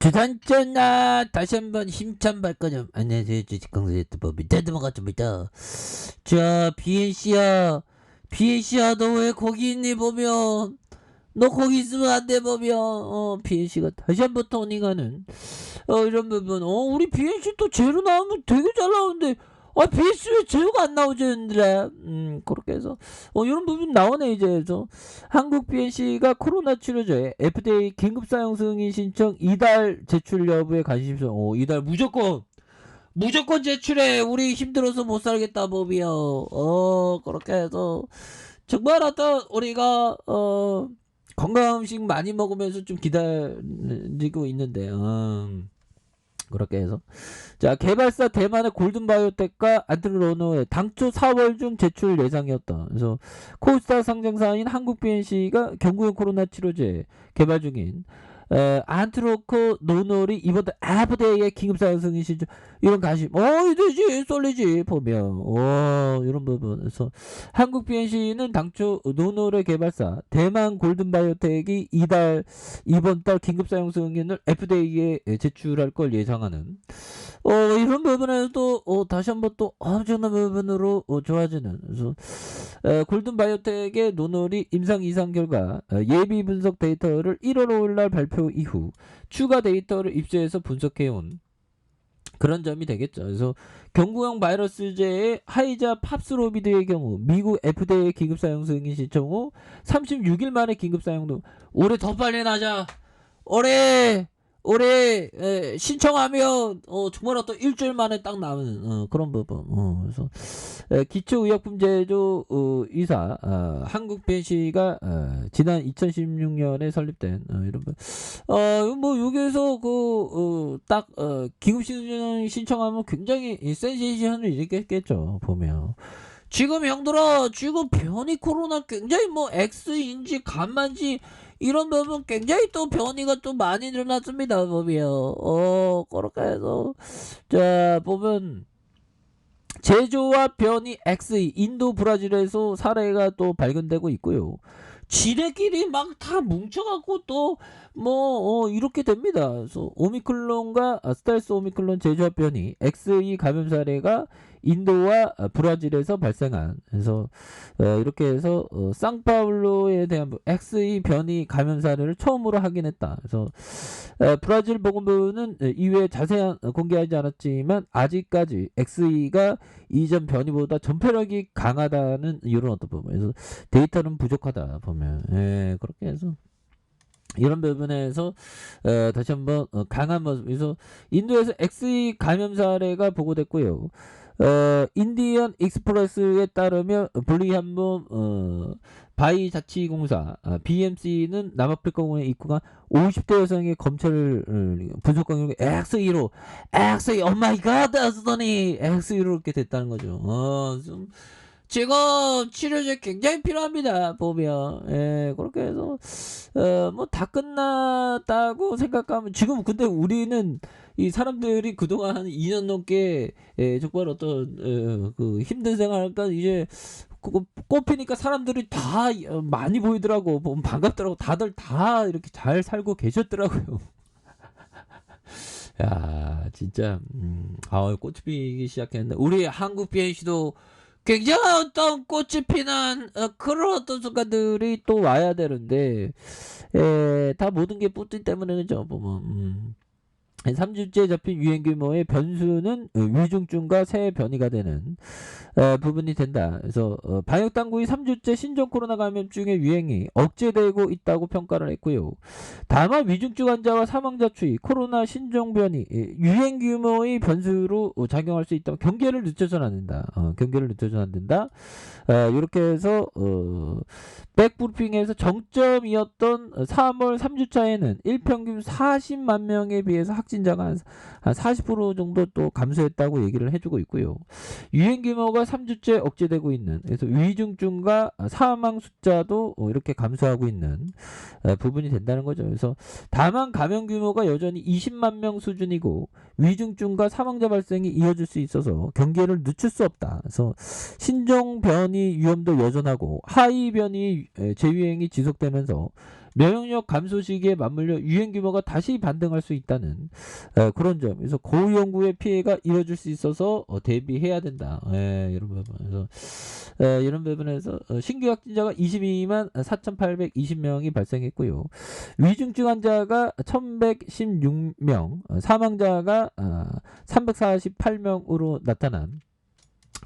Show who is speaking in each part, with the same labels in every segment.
Speaker 1: 주산전나 다시 한번 힘찬 발걸음. 안녕하세요, 주식강사 유튜버입니다. 넘어갔습니다. 자, BNC야 너 왜 거기 있니? 보면 너 거기 있으면 안 돼. 보면 BNC가 다시 한번 토닝하는 이런 부분. 우리 BNC 또 제로 나오면 되게 잘 나오는데 BNC 왜 제로가 안 나오지? 그렇게 해서 이런 부분 나오네. 이제 그래서 한국 BNC가 코로나 치료제 FDA 긴급 사용 승인 신청 이달 제출 여부에 관심있어. 이달 무조건 제출해. 우리 힘들어서 못 살겠다. 법이요. 그렇게 해서 정말 어떤 우리가 건강 음식 많이 먹으면서 좀 기다리고 있는데 그렇게 해서 자, 개발사 대만의 골든바이오텍과 안트로노의 당초 4월 중 제출 예상이었다. 그래서 코스타 상장사인 한국 BNC가 경구용 코로나 치료제 개발 중인 안트로코 노놀이 이번 달 FDA의 긴급사용 승인 신청. 이런 관심 되지 쏠리지 보면 이런 부분에서 한국 BNC는 당초 노놀의 개발사 대만 골든바이오텍이 이번 달 긴급사용 승인을 FDA에 제출할 걸 예상하는 이런 부분에서도 다시 한번 또 엄청난 부분으로 좋아지는. 그래서 골든바이오텍의 노놀이 임상 이상 결과 예비 분석 데이터를 1월 5일날 발표 이후 추가 데이터를 입수해서 분석해온 그런 점이 되겠죠. 그래서 경구용 바이러스제의 하이자 팝스로비드의 경우 미국 FDA 긴급 사용 승인 신청 후 36일 만에 긴급 사용도. 올해 더 빨리 나자. 올해 신청하면 정말 어떤 일주일 만에 딱 나오는 그런 부분. 그래서 기초의약품 제조 이사 한국 BNC가 지난 2016년에 설립된 이런 뭐 여기에서 딱 긴급 신청하면 굉장히 센세이션을 일으켰겠죠. 보면 지금 형들아, 지금 변이 코로나 굉장히 뭐 X인지 감마인지 이런 부분 굉장히 또 변이가 또 많이 일어났습니다. 보면 그렇게 해서 자 보면 제조와 변이 XE 인도 브라질에서 사례가 또 발견되고 있고요. 지네끼리 막 다 뭉쳐갖고 또 뭐 이렇게 됩니다. 그래서 오미클론과 스텔스 오미클론 제조합 변이 XE 감염 사례가 인도와 브라질에서 발생한. 그래서 이렇게 해서 상파울로에 대한 XE 변이 감염 사례를 처음으로 확인했다. 그래서 브라질 보건부는 이외에 자세한 공개하지 않았지만 아직까지 XE가 이전 변이보다 전파력이 강하다는 이유는 어떤 부분에서 데이터는 부족하다 보면 그렇게 해서 이런 부분에서 다시 한번 강한 모습에서 인도에서 XE 감염 사례가 보고됐고요. 인디언 익스프레스에 따르면 분리한몸 바이자치공사 BMC는 남아프리카공에 입국한 50대 여성의 검찰 분석 경력이 XE로 XE 오마이갓 하더니 XE로 이렇게 됐다는 거죠. 좀 지금 치료제 굉장히 필요합니다. 보면 그렇게 해서 뭐 다 끝났다고 생각하면 지금 근데 우리는 이 사람들이 그동안 한 2년 넘게 정말 어떤 그 힘든 생활하니까 이제 그거 꼽히니까 사람들이 다 많이 보이더라고. 보면 반갑더라고. 다들 다 이렇게 잘 살고 계셨더라고요. 야 진짜 꽃이 피기 시작했는데 우리 한국 BNC도 굉장한 어떤 꽃이 피는 그런 어떤 순간들이 또 와야 되는데 다 모든 게 뿌띠 때문에 그죠. 보면 3주째 잡힌 유행 규모의 변수는 위중증과 새 변이가 되는 부분이 된다. 그래서 방역 당국이 3주째 신종 코로나 감염증의 유행이 억제되고 있다고 평가를 했고요. 다만 위중증 환자와 사망자 추이, 코로나 신종 변이, 유행 규모의 변수로 작용할 수 있다면 경계를 늦춰서는 안 된다. 경계를 늦춰서는 안 된다. 이렇게 해서 백브리핑에서 정점이었던 3월 3주차에는 일평균 40만 명에 비해서 확진자가 한 40% 정도 또 감소했다고 얘기를 해주고 있고요. 유행 규모가 3주째 억제되고 있는, 그래서 위중증과 사망 숫자도 이렇게 감소하고 있는 부분이 된다는 거죠. 그래서 다만 감염 규모가 여전히 20만 명 수준이고 위중증과 사망자 발생이 이어질 수 있어서 경계를 늦출 수 없다. 그래서 신종 변이 위험도 여전하고 하이 변이 재유행이 지속되면서 면역력 감소 시기에 맞물려 유행 규모가 다시 반등할 수 있다는 그런 점. 그래서 고연구의 피해가 이어질 수 있어서 대비해야 된다. 이런 부분에서 이런 부분에서 신규 확진자가 22만 4,820명이 발생했고요. 위중증 환자가 1,116명, 사망자가 348명으로 나타난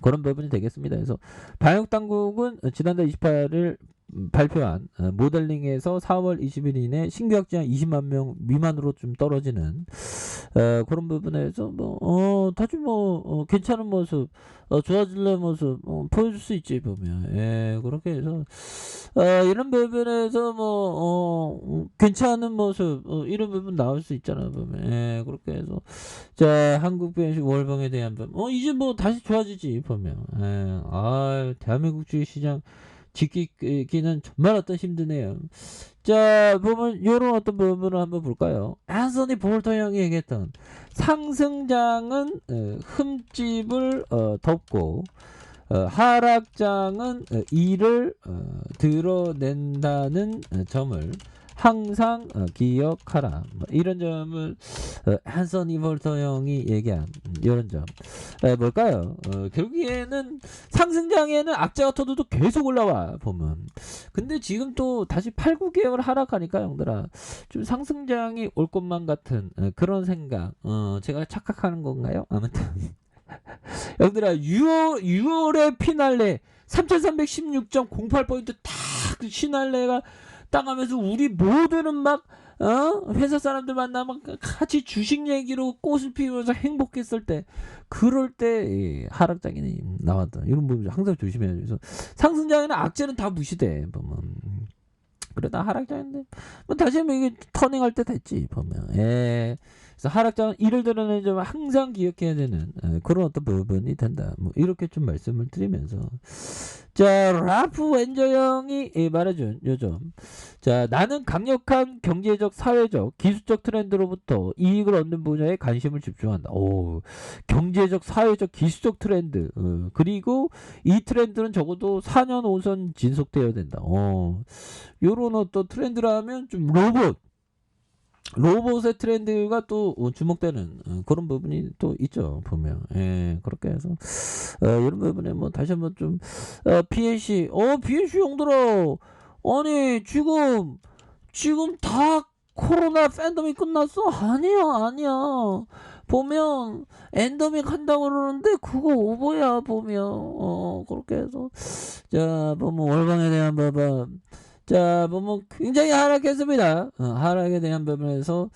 Speaker 1: 그런 부분이 되겠습니다. 그래서 방역 당국은 지난달 28일 발표한 모델링에서 4월 20일 이내 신규 확진자 20만 명 미만으로 좀 떨어지는 그런 부분에서 다시 괜찮은 모습, 좋아지는 모습 보여줄 수 있지 보면. 그렇게 해서 이런 부분에서 괜찮은 모습 이런 부분 나올 수 있잖아 보면. 그렇게 해서 자 한국 변시 월봉에 대한 부분 이제 다시 좋아지지 보면. 대한민국 주식시장 지키기는 정말 힘드네요. 자, 보면 요런 어떤 부분을 한번 볼까요? 앤서니 볼터 형이 얘기했던 상승장은 흠집을 덮고 하락장은 이를 드러낸다는 점을 항상 기억하라. 이런 점을 앤서니 볼터 형이 얘기한 이런 점 뭘까요? 결국에는 상승장에는 악재가 터져도 계속 올라와 보면. 근데 지금 또 다시 8, 9개월 하락하니까 형들아 좀 상승장이 올 것만 같은 그런 생각. 제가 착각하는 건가요? 아무튼 형들아 6월의 피날레 3316.08포인트 딱 피날레가 딱 하면서 우리 모두는 막 회사 사람들 만나면 같이 주식 얘기로 꽃을 피우면서 행복했을 때 그럴 때 하락장이 나왔다. 이런 부분 항상 조심해야 돼요. 그래서 상승장에는 악재는 다 무시돼 보면. 그러다 하락장인데 다시 한번 이게 터닝할 때 됐지 보면. 그래서 하락장은 이를 드러내는 점을 항상 기억해야 되는 그런 어떤 부분이 된다. 이렇게 좀 말씀을 드리면서 자 라프 웬저 형이 말해준 요점. 자 나는 강력한 경제적, 사회적, 기술적 트렌드로부터 이익을 얻는 분야에 관심을 집중한다. 경제적, 사회적, 기술적 트렌드 그리고 이 트렌드는 적어도 4년 5선 진속되어야 된다. 요런 어떤 트렌드라면 좀 로봇의 트렌드가 또 주목되는 그런 부분이 또 있죠 보면. 그렇게 해서 이런 부분에 다시 한번 좀 BNC 형들아 아니 지금 다 코로나 팬덤이 끝났어? 아니야 보면 엔더믹 한다고 그러는데 그거 오버야 보면. 그렇게 해서 자 보면 월광에 대한 부분 자 굉장히 하락했습니다. 하락에 대한 부분에서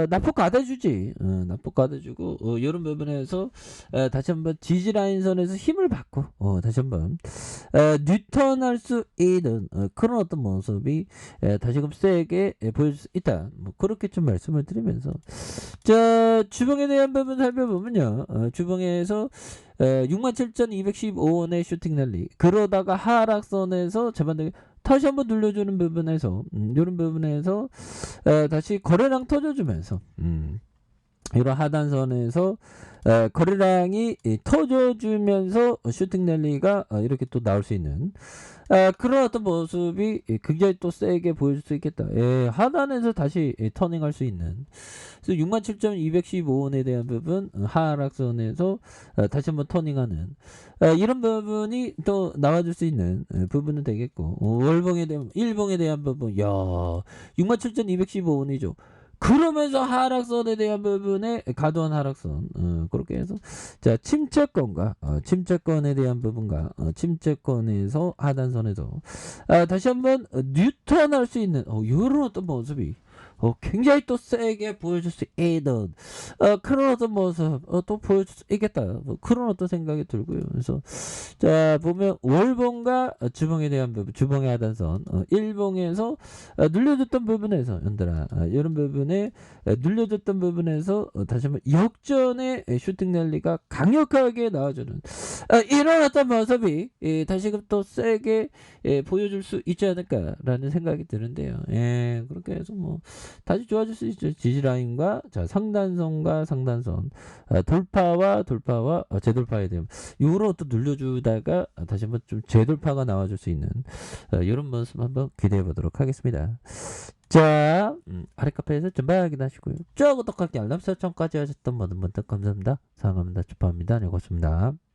Speaker 1: 납폭 가둬주지. 납폭 가둬주고 이런 부분에서 다시 한번 지지라인선에서 힘을 받고 다시 한번 뉴턴할 수 있는 그런 어떤 모습이 다시금 세게 보여줄 수 있다. 그렇게 좀 말씀을 드리면서 자 주봉에 대한 부분 살펴보면요. 주봉에서 67,215원의 슈팅 랠리 그러다가 하락선에서 재반등이 다시 한번 눌러주는 부분에서 이런 부분에서 다시 거래량 터져주면서 이런 하단선에서 거래량이 터져주면서 슈팅 랠리가 이렇게 또 나올 수 있는 그런 어떤 모습이 굉장히 또 세게 보여줄 수 있겠다. 하단에서 다시 터닝할 수 있는. 그래서 67,215원에 대한 부분 하락선에서 다시 한번 터닝하는 이런 부분이 또 나와줄 수 있는 부분은 되겠고 월봉에 대한 일봉에 대한 부분 67,215원이죠. 그러면서 하락선에 대한 부분에 과도한 하락선 그렇게 해서 자 침체권에 대한 부분과 침체권에서 하단선에서 다시 한번 뉴턴할 수 있는 이런 어떤 모습이 굉장히 또 세게 보여줄 수 있는 그런 어떤 모습 또 보여줄 수 있겠다. 그런 어떤 생각이 들고요. 그래서 자 보면 월봉과 주봉에 대한 부분, 주봉의 하단선 일봉에서 눌려줬던 부분에서 연들아 이런 부분에 눌려줬던 부분에서 다시 한번 역전의 슈팅 랠리가 강력하게 나와주는 이런 어떤 모습이 다시금 또 세게 보여줄 수 있지 않을까라는 생각이 드는데요. 그렇게 해서 다시 좋아질 수 있죠. 지지라인과 자 상단선과 상단선 돌파와 재돌파에 대한 요로 또 눌려주다가 다시 한번 좀 재돌파가 나와줄 수 있는 이런 모습 한번 기대해 보도록 하겠습니다. 자 아래 카페에서 전방 확인하시고요. 쭉 구독하기 알람 설정까지 하셨던 모든 분들 감사합니다. 사랑합니다. 축하합니다. 네 고맙습니다.